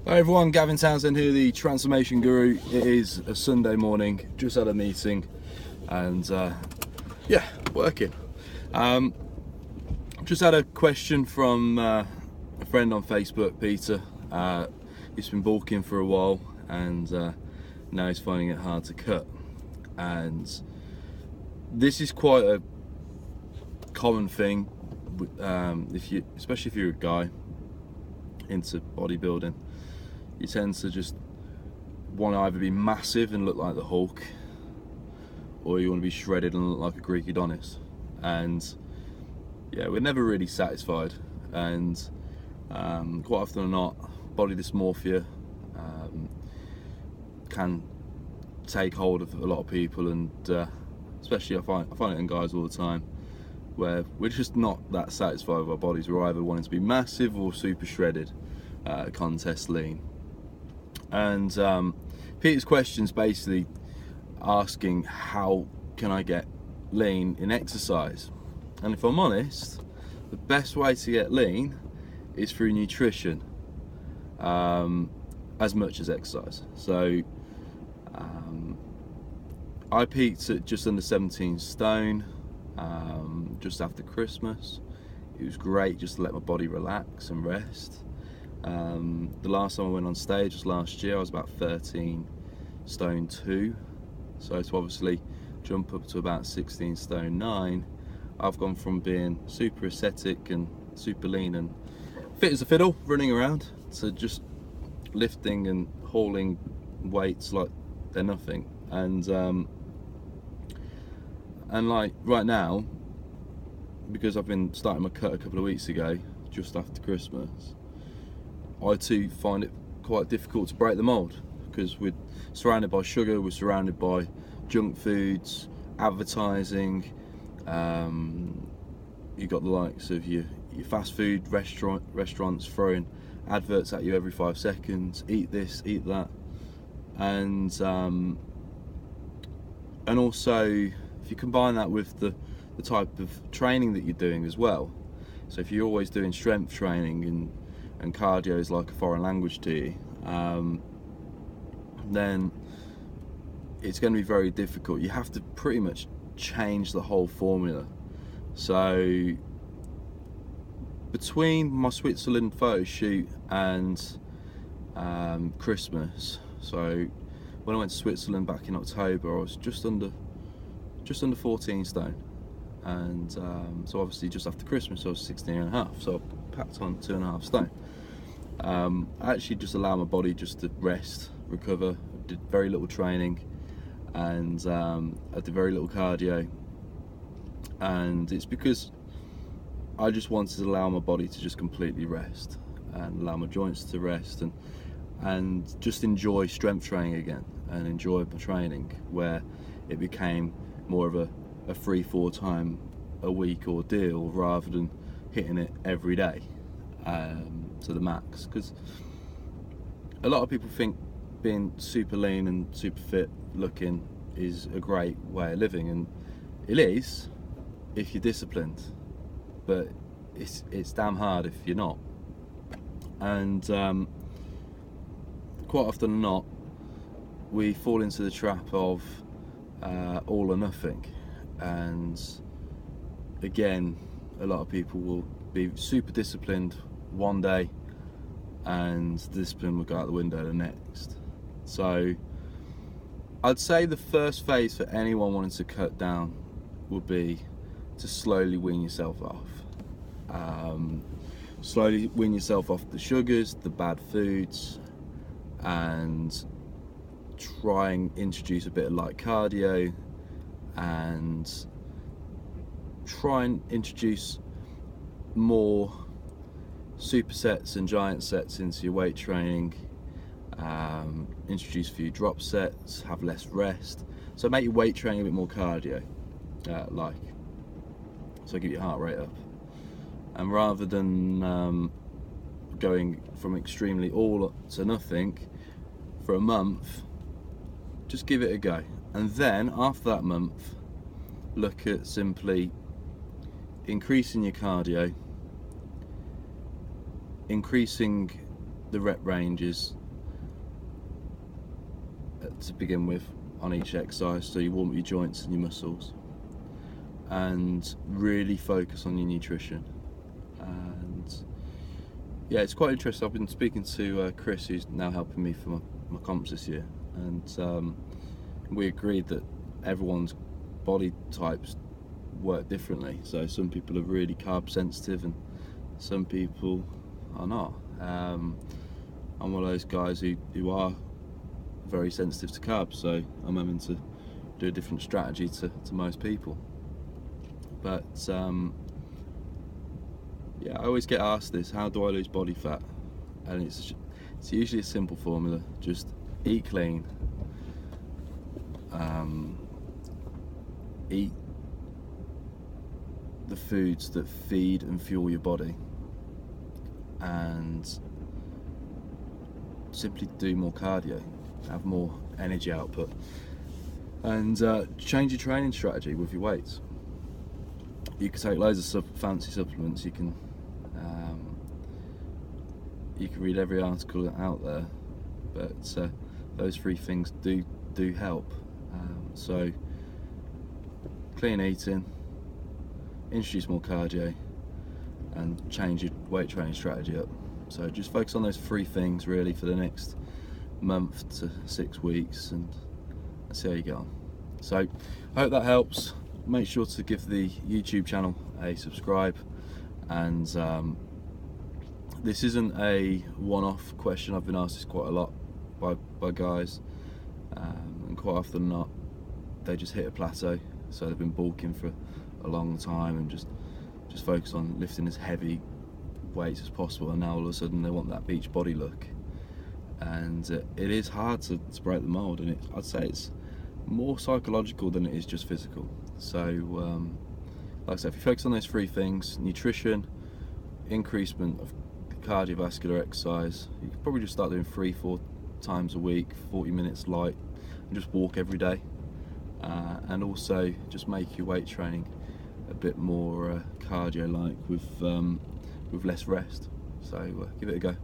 Hi everyone, Gavin Townsend here, the Transformation Guru. It is a Sunday morning, just had a meeting and yeah, working. Just had a question from a friend on Facebook, Peter. He's been bulking for a while and now he's finding it hard to cut. And this is quite a common thing, especially if you're a guy into bodybuilding. You tend to just want to either be massive and look like the Hulk, or you want to be shredded and look like a Greek Adonis. And yeah, we're never really satisfied. And quite often or not, body dysmorphia can take hold of a lot of people, and especially I find it in guys all the time, where we're just not that satisfied with our bodies. We're either wanting to be massive or super shredded, contest lean. And Peter's question's basically asking, how can I get lean in exercise? And if I'm honest, the best way to get lean is through nutrition, as much as exercise. So I peaked at just under 17 stone just after Christmas. It was great just to let my body relax and rest. The last time I went on stage was last year. I was about 13 stone 2, so to obviously jump up to about 16 stone 9, I've gone from being super ascetic and super lean and fit as a fiddle running around to just lifting and hauling weights like they're nothing. And like right now, because I've been starting my cut a couple of weeks ago just after Christmas, I too find it quite difficult to break the mold, because we're surrounded by sugar, we're surrounded by junk foods, advertising. You've got the likes of your fast food restaurants throwing adverts at you every 5 seconds. Eat this, eat that, and also if you combine that with the type of training that you're doing as well. So if you're always doing strength training and cardio is like a foreign language to you, then it's going to be very difficult. You have to pretty much change the whole formula. So between my Switzerland photo shoot and Christmas, so when I went to Switzerland back in October, I was just under 14 stone, and so obviously just after Christmas I was 16 and a half, so I packed on 2.5 stone. I actually just allowed my body just to rest, recover. I did very little training, and I did very little cardio, and it's because I just wanted to allow my body to just completely rest and allow my joints to rest, and just enjoy strength training again and enjoy my training, where it became more of a 3-4 time a week ordeal rather than hitting it every day to the max. Because a lot of people think being super lean and super fit looking is a great way of living, and it is if you're disciplined, but it's damn hard if you're not. And quite often than not, we fall into the trap of all or nothing. And again, a lot of people will be super disciplined one day and the discipline will go out the window the next. So I'd say the first phase for anyone wanting to cut down would be to slowly wean yourself off. Slowly wean yourself off the sugars, the bad foods, and try and introduce a bit of light cardio, and try and introduce more supersets and giant sets into your weight training. Introduce a few drop sets, have less rest, so make your weight training a bit more cardio so get your heart rate up. And rather than going from extremely all to nothing for a month, just give it a go. And then after that month, look at simply increasing your cardio, increasing the rep ranges to begin with on each exercise, so you warm up your joints and your muscles, and really focus on your nutrition. And yeah, it's quite interesting. I've been speaking to Chris, who's now helping me for my comps this year, and we agreed that everyone's body types work differently. So some people are really carb sensitive and some people are not. I'm one of those guys who are very sensitive to carbs, so I'm having to do a different strategy to most people. But yeah, I always get asked this: how do I lose body fat? And it's usually a simple formula: just eat clean, eat the foods that feed and fuel your body, and simply do more cardio, have more energy output, and change your training strategy with your weights. You can take loads of fancy supplements, you can read every article out there, but those three things do help. So clean eating, introduce more cardio, and change your weight training strategy up. So just focus on those three things really for the next month to 6 weeks, and see how you get on. So I hope that helps. Make sure to give the YouTube channel a subscribe, and this isn't a one-off question. I've been asked this quite a lot by guys, and quite often not, they just hit a plateau. So they've been bulking for a long time and just focus on lifting as heavy weights as possible, and now all of a sudden they want that beach body look. And it is hard to break the mold, and I'd say it's more psychological than it is just physical. So like I said, if you focus on those three things: nutrition, increasement of cardiovascular exercise, you could probably just start doing 3-4 times a week, 40 minutes light, and just walk every day, and also just make your weight training a bit more cardio like with less rest. So give it a go.